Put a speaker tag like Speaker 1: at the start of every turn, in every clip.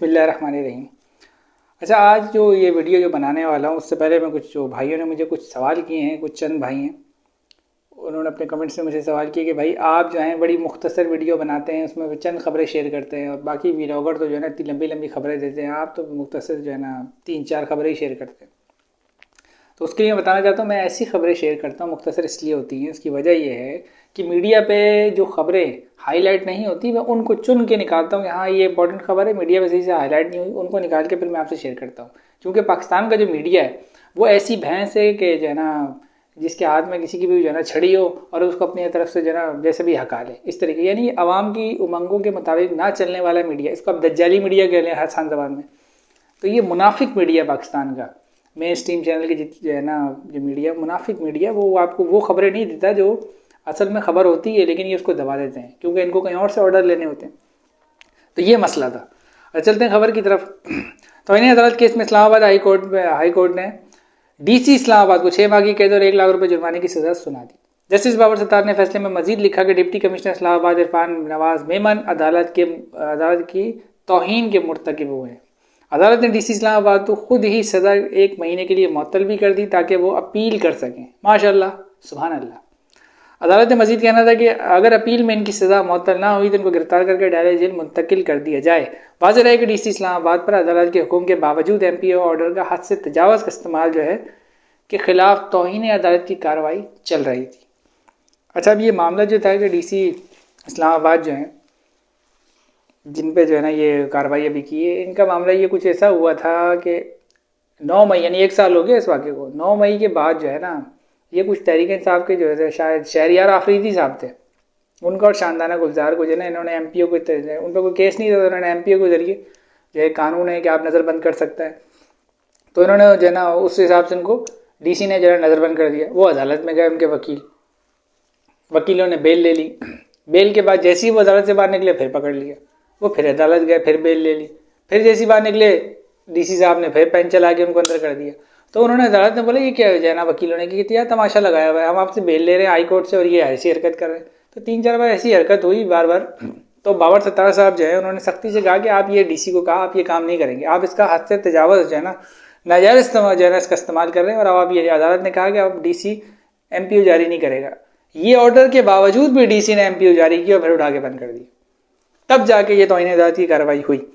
Speaker 1: बिस्मिल्लाहिर्रहमानिर्रहीम। अच्छा, आज जो ये वीडियो जो बनाने वाला हूँ उससे पहले मैं जो भाइयों ने मुझे कुछ सवाल किए हैं, कुछ चंद भाई हैं, उन्होंने अपने कमेंट्स में मुझे सवाल किए कि भाई आप जो हैं बड़ी मुख्तसर वीडियो बनाते हैं, उसमें चंद खबरें शेयर करते हैं और बाकी व्लॉगर तो जो है ना इतनी लंबी लंबी खबरें देते हैं, आप तो मुख्तसर जो है ना 3-4 खबरें ही शेयर करते हैं। तो उसके लिए मैं बताना चाहता हूँ, मैं ऐसी खबरें शेयर करता हूँ, मुख्तसर इसलिए होती हैं, उसकी वजह यह है कि मीडिया पे जो खबरें हाईलाइट नहीं होती मैं उनको चुन के निकालता हूँ कि हाँ ये इंपॉर्टेंट खबर है, मीडिया में सही से हाईलाइट नहीं हुई, उनको निकाल के फिर मैं आपसे शेयर करता हूँ। क्योंकि पाकिस्तान का जो मीडिया है वो ऐसी भैंस है कि जो है ना जिसके हाथ में किसी की भी जो है ना छड़ी हो और उसको अपनी तरफ से जो है ना जैसे भी हका ले, इस तरीके, यानी आवाम की उमंगों के मुताबिक ना चलने वाला मीडिया, इसको आप दज्जाली मीडिया कह लें हसान जबान में। तो ये मुनाफिक मीडिया पाकिस्तान का मेन स्ट्रीम चैनल की जो है ना जो मीडिया, मुनाफिक मीडिया, वो आपको वो खबरें नहीं देता जो असल में खबर होती है, लेकिन ये उसको दबा देते हैं क्योंकि इनको कहीं और से ऑर्डर लेने होते हैं। तो ये मसला था। चलते हैं खबर की तरफ। तो इन्हें अदालत केस में इस्लामाबाद हाई कोर्ट ने डीसी इस्लामाबाद को 6 माह की कैद और 1 लाख रुपए जुर्माने की सजा सुना दी। जस्टिस बाबर सत्तार ने फैसले में मजीद लिखा कि डिप्टी कमिश्नर इस्लामाबाद इरफान नवाज मेमन अदालत की तौहीन के मुर्तकिब हुए हैं। अदालत ने डीसी इस्लामाबाद को खुद ही सजा 1 महीने के लिए मुअत्तल भी कर दी ताकि वो अपील कर सकें। माशाअल्लाह, सुभान अल्लाह। अदालत ने मजीद कहना था कि अगर अपील में इनकी सजा मुअत्तल ना हुई तो इनको गिरफ्तार करके डायरे जेल मुंतकिल कर दिया जाए। वाज़ेह रहे कि डीसी इस्लामाबाद पर अदालत के हुक्म के बावजूद एमपीओ ऑर्डर का हद से तजावज़ का इस्तेमाल जो है के खिलाफ तौहीन अदालत की कार्रवाई चल रही थी। अच्छा, अब ये मामला जो था कि डीसी इस्लामाबाद जो है जिन पे जो है ना ये कार्रवाई अभी की है, इनका मामला ये कुछ ऐसा हुआ था कि 9 मई, यानी 1 साल हो गया इस वाक़े को, 9 मई के बाद जो है ना ये कुछ तहरीक इंसाफ के जो है शायद शहरियार आफरीदी साहब थे, उनका और शानदाना गुलजार को जो है ना इन्होंने एमपीओ को, उन पर कोई केस नहीं था, तो उन्होंने एमपीओ के जरिए जो है कानून है कि आप नज़रबंद कर सकते हैं, तो इन्होंने जो है ना उस हिसाब से उनको डीसी ने जो है नज़रबंद कर दिया। वो अदालत में गए, उनके वकीलों ने बेल ले ली। बेल के बाद जैसे ही वो अदालत से बाहर निकले फिर पकड़ लिया, वो फिर अदालत गए, फिर बेल ले ली, फिर जैसे ही बाहर निकले डीसी साहब ने फिर पेन चला के उनको अंदर कर दिया। तो उन्होंने अदालत ने बोला ये क्या है ना, वकीलों ने कि यार तमाशा लगाया हुआ है, हम आपसे बेल ले रहे हैं हाई कोर्ट से और ये ऐसी हरकत कर रहे हैं। तो 3-4 बार ऐसी हरकत हुई बार बार। तो बाबर सत्तार साहब जो है उन्होंने सख्ती से कहा कि आप ये डीसी को कहा आप ये काम नहीं करेंगे, आप इसका हद से तजावज़ जो है ना नाजायज़ इस्तेमाल जो है ना इसका इस्तेमाल कर रहे हैं, और अब आप ये अदालत ने कहा कि अब डीसी एमपीओ जारी नहीं करेगा। ये ऑर्डर के बावजूद भी डीसी ने एमपीओ जारी किया और फिर उठा के बंद कर दिया, तब जाके ये तौहीन अदालत की कार्रवाई हुई।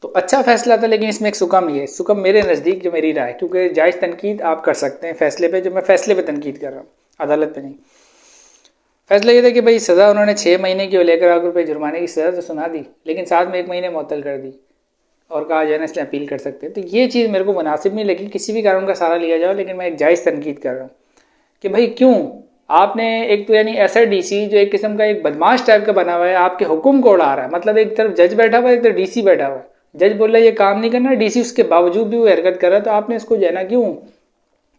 Speaker 1: तो अच्छा फैसला था, लेकिन इसमें एक सुकम ये सुकम मेरे नज़दीक, जो मेरी राय, क्योंकि जायज़ तनकीद आप कर सकते हैं फैसले पे, जो मैं फैसले पे तनकीद कर रहा हूँ, अदालत पे नहीं। फैसला ये था कि भाई सज़ा उन्होंने 6 महीने की और 1 लाख रुपये जुर्माने की सज़ा तो सुना दी, लेकिन साथ में 1 महीने मुअत्तल कर दी और कहा जाए ना इसलिए अपील कर सकते हैं। तो ये चीज़ मेरे को मुनासिब नहीं लगी, किसी भी कानून का सहारा लिया जाओ, लेकिन मैं एक जायज़ तनकीद कर रहा हूँ कि भाई क्यों आपने एक तो यानी ऐसा डीसी जो एक किस्म का एक बदमाश टाइप का बना हुआ है, आपके हुक्म को उड़ा रहा है। मतलब एक तरफ जज बैठा हुआ है, एक तरफ डीसी बैठा हुआ है, जज बोल रहा है ये काम नहीं करना, डीसी उसके बावजूद भी वो हरकत कर रहा है, तो आपने इसको जो है ना क्यों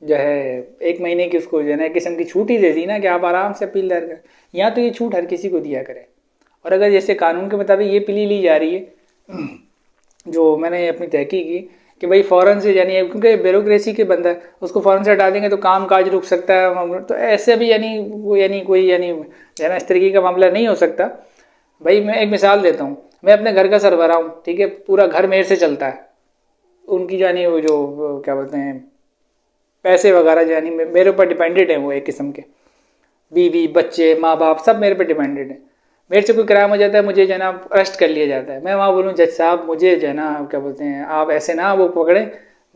Speaker 1: जो है 1 महीने की उसको जो है ना एक किस्म की छूट ही दे दी ना कि आप आराम से अपील दायर करें। यहाँ तो ये छूट हर किसी को दिया करे, और अगर जैसे कानून के मुताबिक ये प्ली ली जा रही है, जो मैंने अपनी तहकीक की कि भाई फ़ौरन से, यानी क्योंकि ब्यूरोक्रेसी के बंदा है, उसको फ़ौरन से हटा देंगे तो काम काज रुक सकता है, तो ऐसे भी यानी वो यानी कोई यानी जो है ना इस तरीके का मामला नहीं हो सकता। भाई मैं एक मिसाल देता हूँ, मैं अपने घर का सरबराह हूँ, ठीक है, पूरा घर मेरे से चलता है, उनकी यानी वो जो क्या बोलते हैं पैसे वगैरह यानी मेरे ऊपर डिपेंडेड है, वो एक किस्म के बीवी बच्चे माँ बाप सब मेरे पर डिपेंडेड है। मेरे से कोई क्राइम हो जाता है, मुझे जो है ना अरेस्ट कर लिया जाता है, मैं वहाँ बोलूँ जज साहब मुझे जो है ना क्या बोलते हैं आप ऐसे ना वो पकड़ें,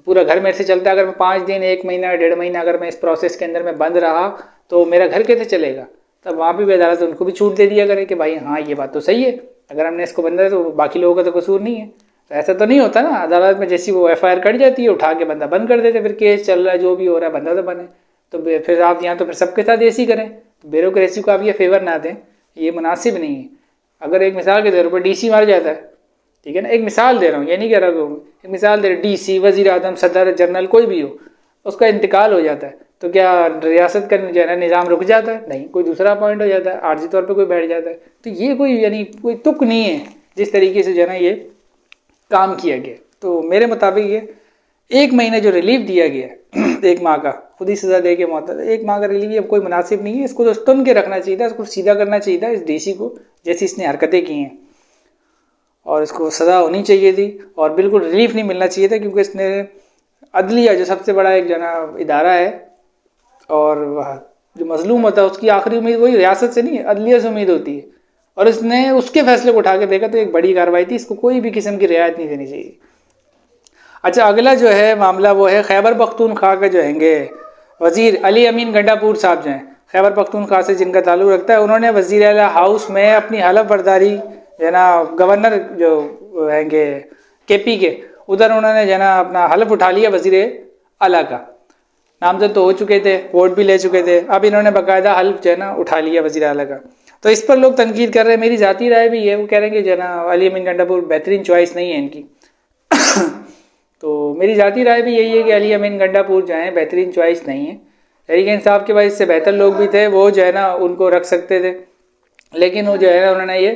Speaker 1: पूरा घर मेरे से चलता है, अगर मैं 5 दिन 1 महीना 1.5 महीना अगर मैं इस प्रोसेस के अंदर में बंद रहा तो मेरा घर कैसे चलेगा। तब वहाँ भी अदालत उनको भी छूट दे दिया करे कि भाई हाँ ये बात तो सही है, अगर हमने इसको बंद है तो बाकी लोगों का तो कसूर नहीं है। तो ऐसा तो नहीं होता ना, अदालत में जैसी वो FIR कट जाती है उठा के बंदा बंद कर देते, फिर केस चल रहा है जो भी हो रहा है बंदा तो बने। तो फिर आप यहाँ तो फिर सबके साथ ऐसी करें, ब्यूरोक्रेसी को आप ये फेवर ना दें, ये मुनासिब नहीं है। अगर एक मिसाल के तौर पर डीसी मार जाता है, ठीक है ना, एक मिसाल दे रहा हूँ, ये नहीं कह रहा हूँ, एक मिसाल दे रहा, डीसी वजीर आजम सदर जनरल कोई भी हो, उसका इंतकाल हो जाता है तो क्या रियासत का जो है ना निज़ाम रुक जाता है? नहीं, कोई दूसरा अपॉइंट हो जाता है, आर्जी तौर पे कोई बैठ जाता है। तो ये कोई यानी कोई तुक नहीं है जिस तरीके से जो है ना ये काम किया गया। तो मेरे मुताबिक ये 1 महीने जो रिलीफ दिया गया 1 माह का खुद ही सजा दे के मौत, 1 माह का रिलीफ अब कोई मुनासिब नहीं है, इसको तो तुन के रखना चाहिए था, इसको सीधा करना चाहिए था इस डीसी को जैसी इसने हरकतें की हैं। और इसको सज़ा होनी चाहिए थी और बिल्कुल रिलीफ नहीं मिलना चाहिए था, क्योंकि इसने अदलिया जो सबसे बड़ा एक जो ना इदारा है और जो मजलूम होता है उसकी आखिरी उम्मीद वही रियासत से नहीं अदलिया से उम्मीद होती है, और इसने उसके फैसले को उठा के देखा तो एक बड़ी कार्रवाई थी, इसको कोई भी किस्म की रियायत नहीं देनी चाहिए। अच्छा, अगला जो है मामला वो है खैबर पख्तूनख्वा का जो हैंगे वजीर अली अमीन गंडापुर साहब जो हैं, खैबर पख्तूनख्वा से जिनका ताल्लुक रखता है, उन्होंने वजीर आला हाउस में अपनी हलफ बर्दारी जो है ना गवर्नर जो हैंगे केपी के उधर उन्होंने जो है ना अपना हलफ उठा लिया वजीर आला का। नामजद तो हो चुके थे, वोट भी ले चुके थे, अब इन्होंने बाकायदा हल्फ जो है ना उठा लिया वजीर आला का। तो इस पर लोग तनकीद कर रहे हैं, मेरी जाती राय भी है, वो कह रहे हैं कि जो है ना अली अमीन गंडापुर बेहतरीन चॉइस नहीं है इनकी तो मेरी जाती राय भी यही है कि अली अमीन गंडापुर जो है बेहतरीन चॉइस नहीं है। तहरीक इंसाफ के बाद इससे बेहतर लोग भी थे, वो जो है ना उनको रख सकते थे, लेकिन वो जो है ना उन्होंने ये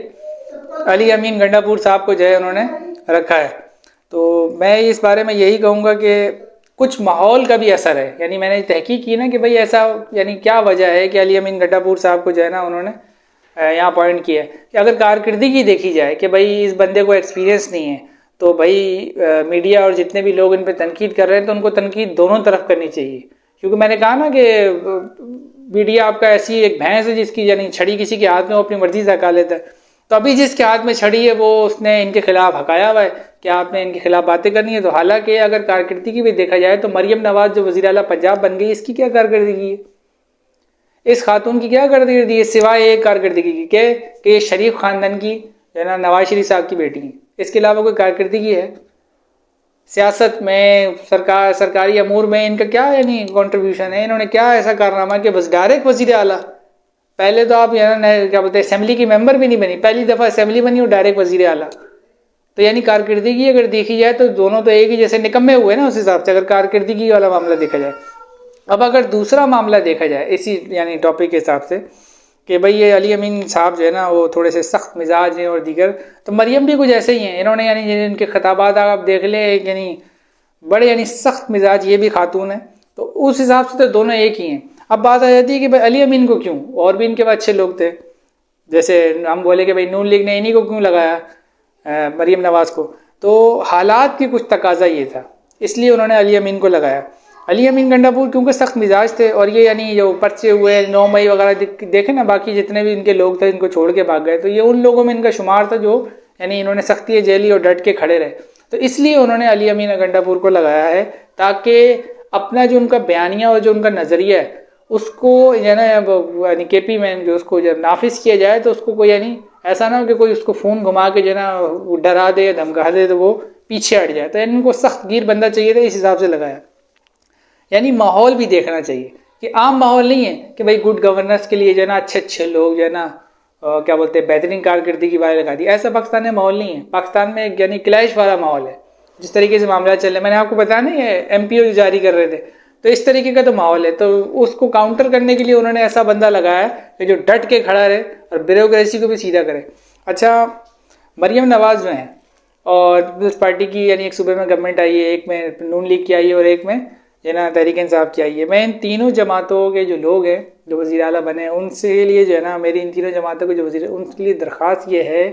Speaker 1: अली अमीन गंडापुर साहब को जो है उन्होंने रखा है। तो मैं इस बारे में यही कहूँगा कि कुछ माहौल का भी असर है, यानी मैंने तहकीक की ना कि भाई ऐसा यानी क्या वजह है कि अली अमीन गंडापुर साहब को जो है ना उन्होंने यहाँ पॉइंट किया है कि अगर कारकिर्दगी देखी जाए कि भाई इस बंदे को एक्सपीरियंस नहीं है, तो भाई मीडिया और जितने भी लोग इन पर तनकीद कर रहे हैं तो उनको तनकीद दोनों तरफ करनी चाहिए। क्योंकि मैंने कहा ना कि मीडिया आपका ऐसी एक भैंस है जिसकी यानी छड़ी किसी के हाथ में वो अपनी मर्जी से हका लेता है। तो अभी जिसके हाथ में छड़ी है वो उसने इनके खिलाफ हकाया हुआ है कि आपने इनके खिलाफ बातें करनी है। तो हालांकि अगर कारकिर्दगी भी देखा जाए तो मरियम नवाज जो वज़ीर आला पंजाब बन गई, इसकी क्या कारकिर्दगी है? इस खातून की क्या कारकिर्दगी है सिवाय एक कारकिर्दगी की कि ये शरीफ खानदान की जो है ना नवाज शरीफ साहब की बेटी है, इसके अलावा कोई कारकिर्दगी है? सियासत में सरकारी अमूर में इनका क्या यानी कंट्रीब्यूशन है? इन्होंने क्या ऐसा कारनामा कि बस डायरेक्ट वज़ीर आला, पहले तो आप क्या बोलते हैं असेंबली की मेंबर भी नहीं बनी, पहली दफ़ा असेंबली बनी और डायरेक्ट वज़ीर आला। तो यानी कारकिर्दगी अगर देखी जाए तो दोनों तो एक ही जैसे निकम्मे हुए ना उस हिसाब से, अगर कारकिर्दगी वाला मामला देखा जाए। अब अगर दूसरा मामला देखा जाए इसी यानी टॉपिक के हिसाब से कि भाई ये अली अमीन साहब जो है ना वो थोड़े से सख्त मिजाज हैं और दीगर, तो मरियम भी कुछ ऐसे ही हैं। इन्होंने यानी इनके खिताबात आप देख ले यानी बड़े यानी सख्त मिजाज ये भी खातून है, तो उस हिसाब से तो दोनों एक ही हैं। अब बात आ जाती है कि भाई अली अमीन को क्यों, और भी इनके पास अच्छे लोग थे, जैसे हम बोले कि भाई नून लीग ने इन्हीं को क्यों लगाया मरियम नवाज को, तो हालात की कुछ तकाजा ये था, इसलिए उन्होंने अली अमीन को लगाया। अली अमीन गंडापुर क्योंकि सख्त मिजाज थे और ये यानी जो पर्चे हुए 9 मई वगैरह देखे ना, बाकी जितने भी इनके लोग थे इनको छोड़ के भाग गए, तो ये उन लोगों में इनका शुमार था जो यानी इन्होंने सख्ती जेली और डट के खड़े रहे। तो इसलिए उन्होंने अली अमीन गंडापुर को लगाया है ताकि अपना जो उनका बयानिया और जो उनका नज़रिया है उसको यानी केपी में जो उसको जब नाफिज किया जाए तो उसको कोई यानी ऐसा ना हो कि कोई उसको फ़ोन घुमा के जो ना डरा दे धमका दे तो वो पीछे हट जाए। तो इनको सख्त गिर बंदा चाहिए था, इस हिसाब से लगाया। यानी माहौल भी देखना चाहिए कि आम माहौल नहीं है कि भाई गुड गवर्नेंस के लिए जो है ना अच्छे अच्छे लोग जो है ना क्या बोलते हैं बेहतरीन कारकिर्दगी वाले लगा दी, ऐसा पाकिस्तान में माहौल नहीं है। पाकिस्तान में यानी क्लैश वाला माहौल है, जिस तरीके से मामला चल रहे हैं। मैंने आपको बताया नहीं है MPO जारी कर रहे थे, तो इस तरीके का तो माहौल है। तो उसको काउंटर करने के लिए उन्होंने ऐसा बंदा लगाया कि जो डट के खड़ा रहे और ब्यूरोक्रेसी को भी सीधा करे। अच्छा, मरियम नवाज जो हैं और पीपल्स पार्टी की यानी एक सूबे में गवर्नमेंट आई है, एक में नून लीग की आई है और एक में जो ना तहरीक इंसाफ की आई है। मैं इन तीनों जमातों के जो लोग हैं जो वज़ीर आला बने उनसे लिए जो है ना मेरी इन तीनों जमातों के जो वज़ीर उनके लिए दरख्वास्त ये है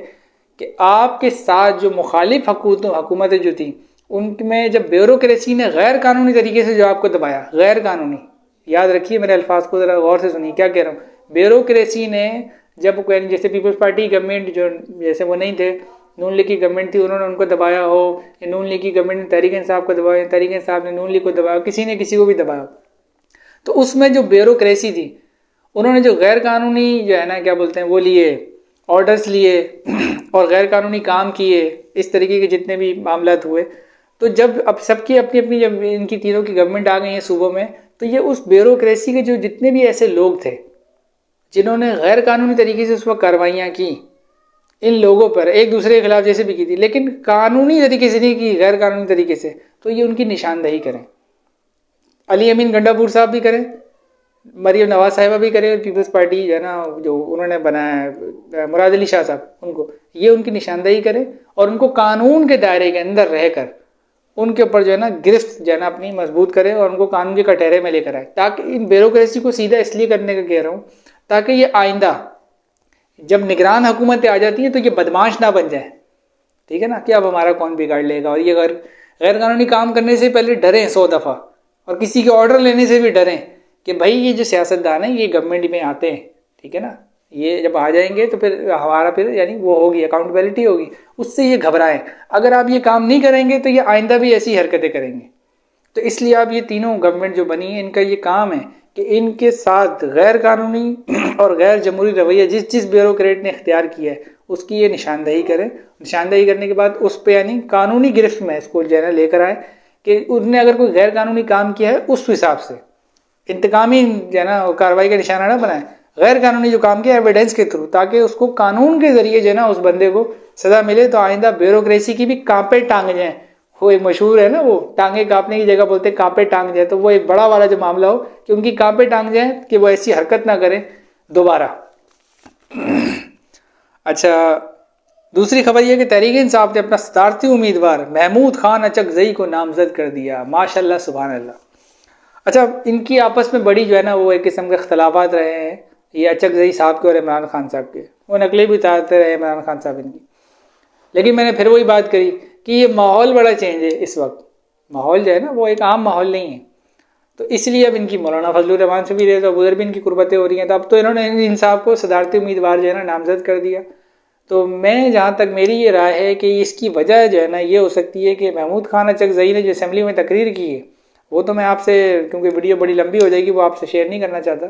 Speaker 1: कि आपके साथ जो मुखालिफ हुकूमतें जो थी उनमें जब ब्यूरोक्रेसी ने गैर कानूनी तरीके से जो आपको दबाया, गैर कानूनी, याद रखिए मेरे अल्फाज को ज़रा गौर से सुनिए क्या कह रहा हूँ। ब्यूरोक्रेसी ने जब जैसे पीपल्स पार्टी गवर्नमेंट जो जैसे वो नहीं थे, नून लीग की गवर्नमेंट थी, उन्होंने उनको दबाया हो, नून लीग की गवर्नमेंट ने तहरीक इंसाफ को दबाया, तहरीक इंसाफ ने नून लीग को दबाया, किसी ने किसी को भी दबाया, तो उसमें जो ब्यूरोक्रेसी थी उन्होंने जो गैर कानूनी जो है ना क्या बोलते हैं वो लिए ऑर्डर्स लिए और गैर कानूनी काम किए, इस तरीके के जितने भी मामला हुए। तो जब अब सबकी अपनी अपनी जब इनकी तीनों की गवर्नमेंट आ गई है सूबों में, तो ये उस ब्यूरोक्रेसी के जो जितने भी ऐसे लोग थे जिन्होंने गैर कानूनी तरीके से उस वक्त कार्रवाइयाँ की इन लोगों पर एक दूसरे के खिलाफ जैसे भी की थी, लेकिन कानूनी तरीके से नहीं की, गैर कानूनी तरीके से, तो ये उनकी निशानदही करें। अली अमीन गंडापुर साहब भी करें, मरियम नवाज साहिबा भी करें, पीपल्स पार्टी है ना जो उन्होंने बनाया है मुराद अली शाह साहब, उनको ये उनकी निशानदही करें और उनको कानून के दायरे के अंदर रहकर उनके ऊपर जो है ना गिरफ्त जो है ना अपनी मजबूत करें और उनको कानून के कटहरे में लेकर आए। ताकि इन ब्यूरोक्रेसी को सीधा इसलिए करने का कह रहा हूँ ताकि ये आइंदा जब निगरान हुकूमतें आ जाती हैं तो ये बदमाश ना बन जाए ठीक है ना, कि अब हमारा कौन बिगाड़ लेगा। और ये गैर कानूनी काम करने से पहले डरें 100 दफ़ा, और किसी के ऑर्डर लेने से भी डरें कि भाई ये जो सियासतदान है ये गवर्नमेंट में आते हैं, ठीक है ना, ये जब आ जाएंगे तो फिर हमारा फिर यानी वो होगी, अकाउंटेबिलिटी होगी, उससे ये घबराएं। अगर आप ये काम नहीं करेंगे तो ये आइंदा भी ऐसी हरकतें करेंगे। तो इसलिए आप ये तीनों गवर्नमेंट जो बनी है इनका ये काम है कि इनके साथ गैर कानूनी और गैर जमहूरी रवैया जिस जिस ब्यूरोक्रेट ने इख्तियार किया है उसकी ये निशानदेही करें। निशानदेही करने के बाद उस पर यानी कानूनी गिरफ्त में इसको जो है ना लेकर आए कि उसने अगर कोई गैर कानूनी काम किया है उस हिसाब से इंतकामी जो है ना कार्रवाई का निशाना ना बनाए, गैर कानूनी जो काम किया एविडेंस के थ्रू, ताकि उसको कानून के जरिए जो है ना उस बंदे को सजा मिले। तो आइंदा ब्यूरोक्रेसी की भी कांपे टांग जाए। वो एक मशहूर है ना, वो टांगे कांपने की जगह बोलते हैं कांपे टांग जाए, तो वो एक बड़ा वाला जो मामला हो कि उनकी कांपे टांग जाए कि वो ऐसी हरकत ना करें दोबारा। अच्छा, दूसरी खबर यह कि तहरीक इंसाफ ने अपना सदारती उम्मीदवार महमूद खान अचकजई को नामजद कर दिया। माशाल्लाह, सुभान अल्लाह। अच्छा, इनकी आपस में बड़ी जो है ना वो एक किस्म के अख्तलाफात रहे हैं, ये अचकजई साहब के और इमरान खान साहब के। वो नकली भी उतारते रहे इमरान खान साहब इनकी, लेकिन मैंने फिर वही बात करी कि ये माहौल बड़ा चेंज है इस वक्त। माहौल जो है ना वो एक आम माहौल नहीं है, तो इसलिए अब इनकी मौलाना फजलुर रहमान से भी रहे तो उधर भी इनकी कुर्बतें हो रही हैं। तो अब तो इन्होंने इन साहब को सदारती उम्मीदवार जो है ना नामजद कर दिया। तो मैं जहाँ तक मेरी ये राय है कि इसकी वजह जो है ना ये हो सकती है कि महमूद खान अचकजई ने जो असेंबली में तकरीर की है, वो तो मैं आपसे, क्योंकि वीडियो बड़ी लंबी हो जाएगी, वो आपसे शेयर नहीं करना चाहता,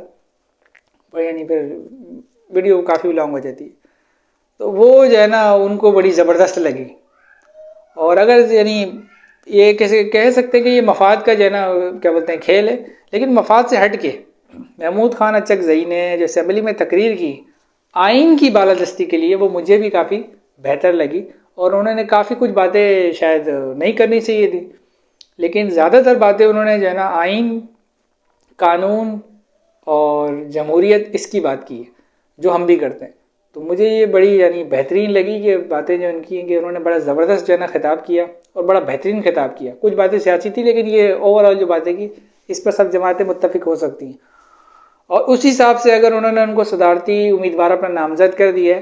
Speaker 1: पर यानी फिर वीडियो काफ़ी लॉन्ग हो जाती है। तो वो जो है ना उनको बड़ी ज़बरदस्त लगी। और अगर यानी ये कैसे कह सकते हैं कि ये मफाद का जो है ना क्या बोलते हैं खेल है, लेकिन मफाद से हट के महमूद खान अचकजई ने जो असेंबली में तकरीर की आइन की बालादस्ती के लिए, वो मुझे भी काफ़ी बेहतर लगी। और उन्होंने काफ़ी कुछ बातें शायद नहीं करनी चाहिए थी, लेकिन ज़्यादातर बातें उन्होंने जो है ना आइन, कानून और जमहूरियत इसकी बात की है जो हम भी करते हैं। तो मुझे ये बड़ी यानी बेहतरीन लगी कि बातें जो इनकी हैं कि उन्होंने बड़ा ज़बरदस्त जो है ना खिताब किया और बड़ा बेहतरीन खिताब किया। कुछ बातें सियासी थी, लेकिन ये ओवरऑल जो बातें की इस पर सब जमातें मुत्तफिक हो सकती हैं। और उस हिसाब से अगर उन्होंने उनको सदारती उम्मीदवार अपना नामजद कर दिया है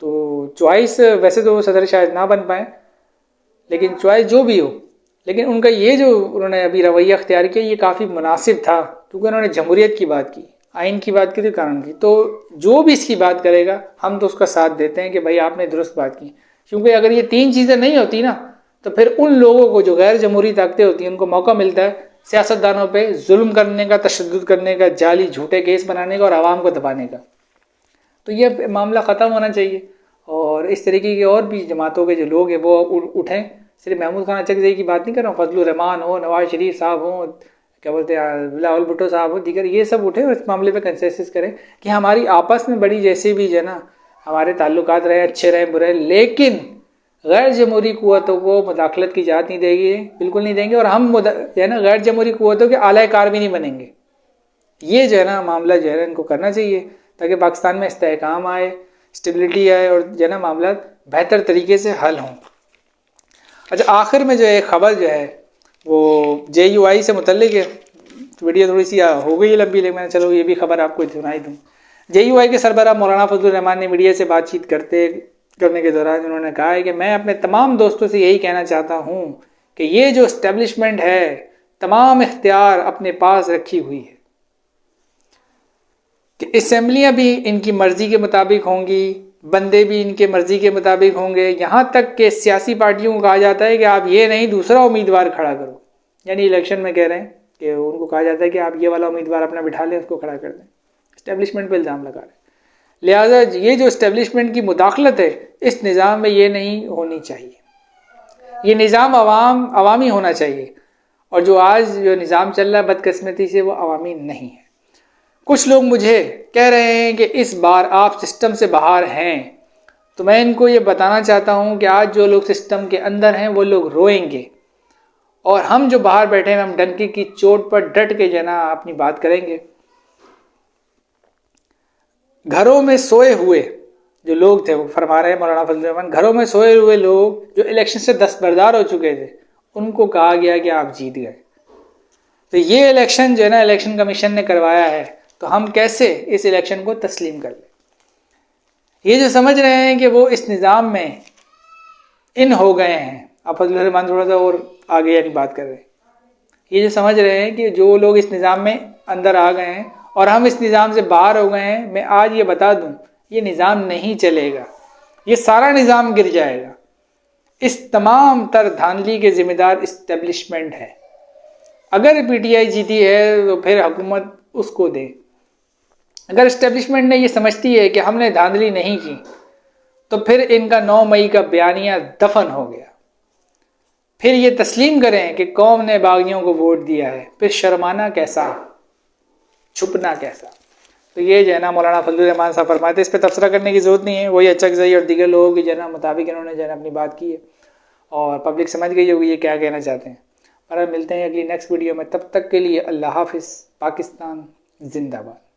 Speaker 1: तो चॉइस, वैसे तो सदर शायद ना बन पाए, लेकिन चॉइस जो भी हो, लेकिन उनका ये जो उन्होंने अभी रवैया अख्तियार किया ये काफ़ी मुनासिब था, क्योंकि उन्होंने जमहूरियत की बात की, आइन की बात की थी, कानून की। तो जो भी इसकी बात करेगा हम तो उसका साथ देते हैं कि भाई आपने दुरुस्त बात की, क्योंकि अगर ये तीन चीज़ें नहीं होती ना तो फिर उन लोगों को जो गैर जमहूरी ताकतें होती हैं उनको मौका मिलता है सियासतदानों पे जुल्म करने का, तशद्दुद करने का, जाली झूठे केस बनाने का और आवाम को दबाने का। तो ये मामला ख़त्म होना चाहिए और इस तरीके के और भी जमातों के जो लोग हैं वो उठें। सिर्फ महमूद खान अचकजई की बात नहीं कर रहा हूँ, फजलुर रहमान हो, नवाज शरीफ साहब हों, क्या बोलते हैं बिलावल भुट्टो साहब हो, दीगर, ये सब उठे और इस मामले पे कंसेंसस करें कि हमारी आपस में बड़ी जैसे भी जो है ना हमारे ताल्लुकात रहे, अच्छे रहे बुरे, लेकिन गैर जमहूरी क़ुव्वतों को मुदाखलत की इजाज़त नहीं देगी, बिल्कुल नहीं देंगे। और हम जो है ना गैर जमहूरी क़ुव्वतों के आला कार भी नहीं बनेंगे। ये जो है ना मामला जो है ना इनको करना चाहिए ताकि पाकिस्तान में इस्तेहकाम आए, स्टेबिलिटी आए और जो है ना मामला बेहतर तरीके से हल हों। अच्छा, आखिर में जो है खबर जो है वो JUI से मुतल्लिक है। वीडियो थोड़ी सी हो गई लंबी, लेकिन मैंने चलो ये भी खबर आपको सुनाई दूँ। JUI के सरबराह मौलाना फजलुर रहमान ने मीडिया से बातचीत करने के दौरान उन्होंने कहा है कि मैं अपने तमाम दोस्तों से यही कहना चाहता हूँ कि ये जो एस्टेब्लिशमेंट है तमाम इख्तियार अपने पास रखी हुई है, कि असेंबलियाँ भी इनकी मर्जी के मुताबिक होंगी, बंदे भी इनके मर्जी के मुताबिक होंगे, यहाँ तक कि सियासी पार्टियों को कहा जाता है कि आप ये नहीं दूसरा उम्मीदवार खड़ा करो, यानी इलेक्शन में कह रहे हैं कि उनको कहा जाता है कि आप ये वाला उम्मीदवार अपना बिठा लें, उसको खड़ा कर दें। एस्टेब्लिशमेंट पर इल्ज़ाम लगा रहे हैं। लिहाजा ये जो एस्टेब्लिशमेंट की मुदाखलत है इस निज़ाम में ये नहीं होनी चाहिए, ये निज़ाम अवामी होना चाहिए। और जो आज जो निज़ाम चल रहा है बदकिस्मती से वो अवामी नहीं है। कुछ लोग मुझे कह रहे हैं कि इस बार आप सिस्टम से बाहर हैं, तो मैं इनको ये बताना चाहता हूँ कि आज जो लोग सिस्टम के अंदर हैं वो लोग रोएंगे और हम जो बाहर बैठे हैं हम डंकी की चोट पर डट के जना अपनी बात करेंगे। घरों में सोए हुए जो लोग थे, वो फरमा रहे हैं मौलाना फजलुर रहमान, घरों में सोए हुए लोग जो इलेक्शन से दस्तबरदार हो चुके थे उनको कहा गया कि आप जीत गए। तो ये इलेक्शन जो है ना इलेक्शन कमीशन ने करवाया है, तो हम कैसे इस इलेक्शन को तस्लीम कर लें। ये जो समझ रहे हैं कि वो इस निज़ाम में इन हो गए हैं। अब फजलुर रहमान थोड़ा सा और आगे यानी बात कर रहे हैं, ये जो समझ रहे हैं कि जो लोग इस निज़ाम में अंदर आ गए हैं और हम इस निज़ाम से बाहर हो गए हैं, मैं आज ये बता दूं ये निज़ाम नहीं चलेगा, ये सारा निज़ाम गिर जाएगा। इस तमाम तर धांधली के जिम्मेदार इस्टेब्लिशमेंट है। अगर पीटीआई जीती है तो फिर हुकूमत उसको दे। अगर इस्टेब्लिशमेंट ने ये समझती है कि हमने धांधली नहीं की तो फिर इनका 9 मई का बयानिया दफन हो गया। फिर ये तस्लीम करें कि कौम ने बागियों को वोट दिया है, फिर शर्माना कैसा, छुपना कैसा। तो ये जो है ना मौलाना फजलुर रहमान साहब फरमाते, इस पर तबसरा करने की जरूरत नहीं है, वही अचकज़ई और दीगर लोगों की जो है ना मुताबिक इन्होंने जो है अपनी बात की है और पब्लिक समझ गई होगी ये क्या कहना चाहते हैं। और मिलते हैं अगली नेक्स्ट वीडियो में, तब तक के लिए अल्लाह हाफिज़। पाकिस्तान जिंदाबाद।